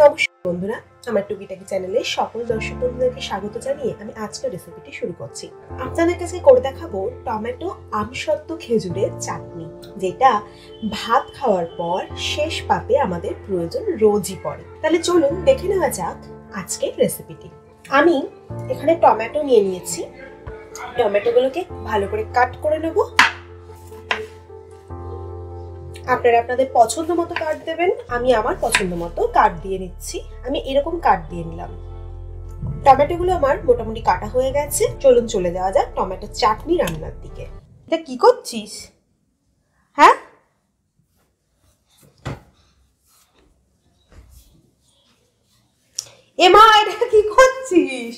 নমস্কার বন্ধুরা, আমার টুকিটাকি চ্যানেলে সকল দর্শক বন্ধুদেরকে স্বাগত জানিয়ে আমি আজকের রেসিপিটি শুরু করছি। আপনাদের কাছে করে দেখাবো টমেটো আমসত্ত্ব খেজুরের চাটনি, যেটা ভাত খাওয়ার পর শেষ পাতে আমাদের প্রয়োজন রোজই পড়ে। তাহলে চলুন দেখে নেওয়া যাক আজকের রেসিপিটি। আমি এখানে টমেটো নিয়ে নিয়েছি, টমেটোগুলোকে ভালো করে কাট করে নেব। আপনারা আপনাদের পছন্দ মতো কাট দেবেন, আমি আমার পছন্দ মতো কাট দিয়ে নিচ্ছি। আমি এরকম কাট দিয়ে নিলাম। টমেটোগুলো আমার মোটামুটি কাটা হয়ে গেছে। চলুন চলে যাওয়া যাক টমেটো চাটনি রান্নার দিকে। এটা কি করছিস? হ্যাঁ, এমা এটা কি করছিস?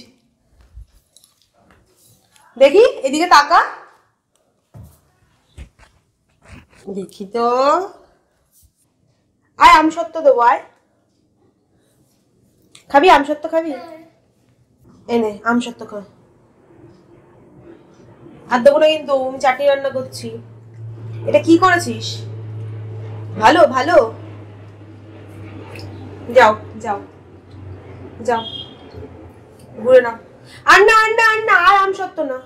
দেখি এদিকে তাকা, দেখি তো। আয় আমসত্ত্ব দেবো, আয়। খাবি আমসত্ত্ব? খাবি? এনে আমসত্ত্ব খা। আর দেবো না কিন্তু, আমি চাটনি রান্না করছি। এটা কি করেছিস? ভালো ভালো, যাও যাও যাও, ঘুরে নাও। আর না আর না আর না, আর আমসত্ত্ব না।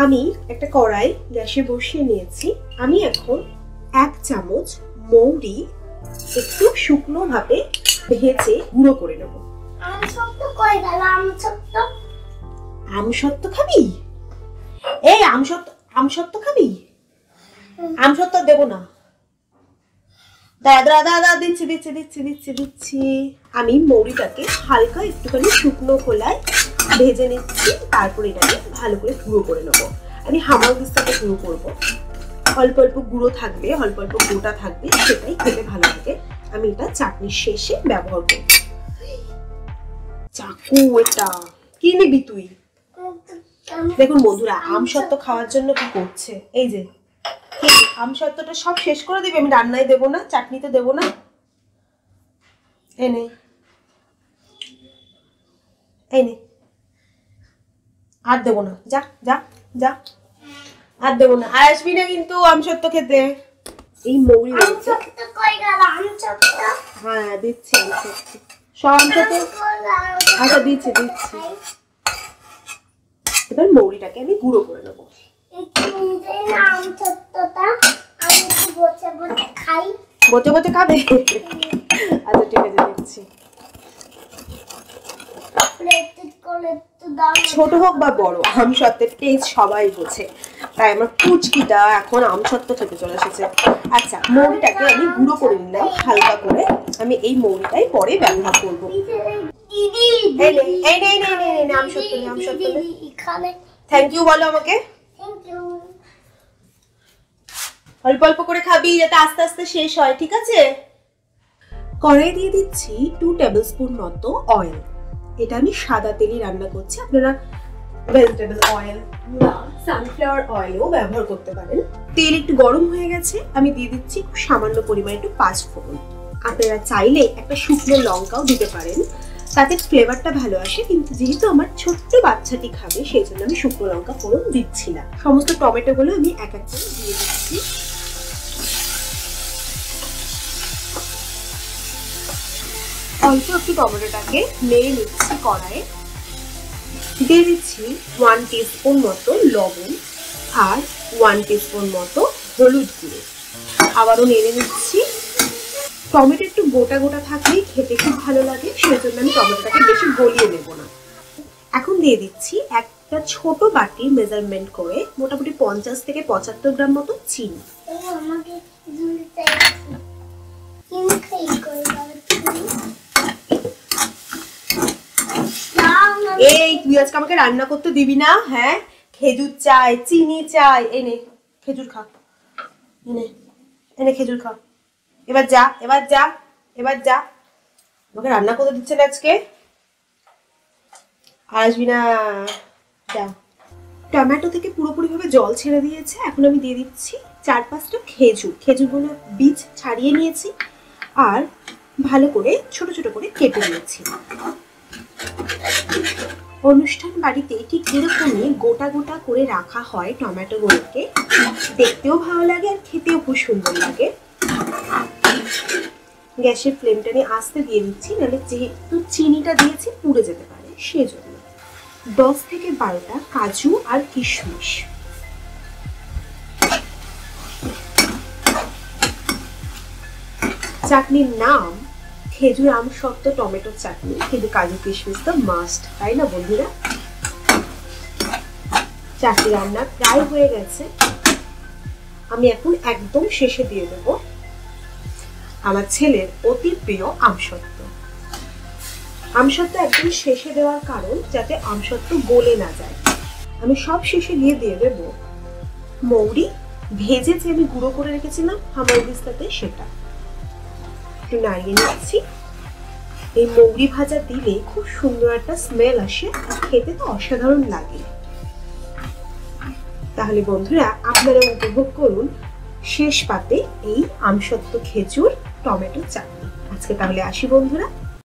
আমি একটা কড়াই গ্যাসে বসিয়ে নিয়েছি। আমি এখন 1 চামচ মৌরি একটু শুকনো ভাবে ভেজে গুঁড়ো করে নেব। আমসত্ত্ব খাবি? এই আমসত্ত্ব খাবি? আমসত্ত্ব দেবো না, দাদা দাদা দিচ্ছি দিচ্ছি দিচ্ছি দিচ্ছি দিচ্ছি। আমি মৌরিটাকে হালকা একটুখানি শুকনো খোলায় ভেজে নিচ্ছি, তারপর এটাকে ভালো করে গুঁড়ো করে নেবো। আমি হামাল দিস্তাতে গুঁড়ো করবো, অল্প অল্প গুঁড়ো থাকবে, অল্প অল্প গোটা থাকবে, সেটাই খেতে ভালো লাগে। আমি এটা চাটনির শেষে ব্যবহার করব। চাকু এটা কি নিবি তুই? দেখুন বন্ধুরা, আমসত্ত্ব খাওয়ার জন্য কি করছে, এই যে আমসত্ত্বটা সব শেষ করে দিবি। আমি রান্নায় দেবো না, চাটনিতে দেবো না। এনে এনে আর দেবো না, যা যা যা, আর দেবো না। আর আসবি না কিন্তু আমসত্ত্ব খেতে। এই মৌরি হ্যাঁ দিচ্ছি আমসত্ত্ব, সব আমসত্ত্ব। আচ্ছা দিচ্ছি দিচ্ছি। এবার মৌরিটাকে আমি গুঁড়ো করে নেবো। বসে বসে খাবে? আচ্ছা ঠিক আছে, দিচ্ছি। ছোট হোক বা বড়, আমসত্ত্বের টেস্ট সবাই বোঝে, তাই আমার পুচকিটা এখন আমসত্ত্ব খেতে চলে এসেছে। আচ্ছা, মৌরিটাকে আমি গুঁড়ো করে নিলাম হালকা করে। আমি এই মৌরিটাই পরে ব্যবহার করবো। থ্যাংক ইউ বলো আমাকে। অল্প অল্প করে খাবি, যাতে আস্তে আস্তে শেষ হয়, ঠিক আছে? কড়াই দিয়ে দিচ্ছি 2 টেবিল স্পুন মতো অয়েল। এটা আমি সাদা তেলই রান্না করছি, আপনারা ভেজিটেবল অয়েল বা সানফ্লাওয়ার অয়েলও ব্যবহার করতে পারেন। তেল একটু গরম হয়ে গেছে, আমি দিয়ে দিচ্ছি খুব সামান্য পরিমাণে একটু 5 ফোড়ন। আপনারা চাইলে একটা শুকনো লঙ্কাও দিতে পারেন, তাতে ফ্লেভারটা ভালো আসে, কিন্তু যেহেতু আমার ছোট্ট বাচ্চাটি খাবে সেই জন্য আমি শুকনো লঙ্কা ফোড়ন দিচ্ছি না। সমস্ত টমেটোগুলো আমি এক এক করে দিয়ে দিচ্ছি। অল্প একটু টমেটোটাকে নেড়ে নিচ্ছি কড়াইয়ে। দিয়ে দিচ্ছি 1 টিস্পুন মতো লবণ আর 1 টিস্পুন মতো হলুদ গুঁড়ো। আবারও নেড়ে নিচ্ছি। টমেটো একটু গোটা গোটা থাকলেই খেতে খুব ভালো লাগে, সেজন্য আমি টমেটোটাকে বেশি গলিয়ে নেব না। এখন দিয়ে দিচ্ছি একটা ছোট বাটির মেজারমেন্ট করে মোটামুটি 50 থেকে 75 গ্রাম মতো চিনি। এই তুই আজকে আমাকে রান্না করতে দিবি না? হ্যাঁ, খেজুর চাই, চিনি চাই। এনে খেজুর খা, এনে এনে খেজুর খা। এবার যা এবার যা এবার যা, আমাকে রান্না করতে দিচ্ছে না আজকে। আসবি না, যা। টমেটো থেকে পুরোপুরি ভাবে জল ছেড়ে দিয়েছে। এখন আমি দিয়ে দিচ্ছি 4-5টা খেজুর। খেজুরগুলো বীজ ছাড়িয়ে নিয়েছি আর ভালো করে ছোট ছোট করে কেটে নিয়েছি। অনুষ্ঠান বাড়িতে ঠিক এরকমই গোটা গোটা করে রাখা হয় গ্যাসের ফ্লেমটা নিয়ে আস্তে দিয়ে দিচ্ছি, নাহলে যেহেতু চিনিটা দিয়েছি পুড়ে যেতে পারে সেজন্য। 10 থেকে 12টা কাজু আর কিশমিশ। চাটনির নাম খেজুর আমসত্ত্ব টমেটো চাটনি, কিন্তু কাজু কিশমিশ তো মাস্ট, তাই না বন্ধুরা? চাটনি রান্না প্রায় হয়ে গেছে। আমি এখন একদম শেষে দিয়ে দেব আমার ছেলের অতি প্রিয় আমসত্ত্ব। আমসত্ত্ব একদম শেষে দেওয়ার কারণ যাতে আমসত্ত্ব গলে না যায়। আমি সব শেষে দিয়ে দেব মৌরি, ভেজে যে আমি গুঁড়ো করে রেখেছিলাম হামালদিস্তাতে, সেটা একটু নাড়িয়ে নিচ্ছি। এই মৌরি ভাজা দিলে খুব সুন্দর একটা স্মেল আসে, খেতে তো অসাধারণ লাগে। তাহলে বন্ধুরা আপনারা উপভোগ করুন শেষ পাতে এই আমসত্ত্ব খেজুর টমেটো চাটনি। আজকে তাহলে আসি বন্ধুরা।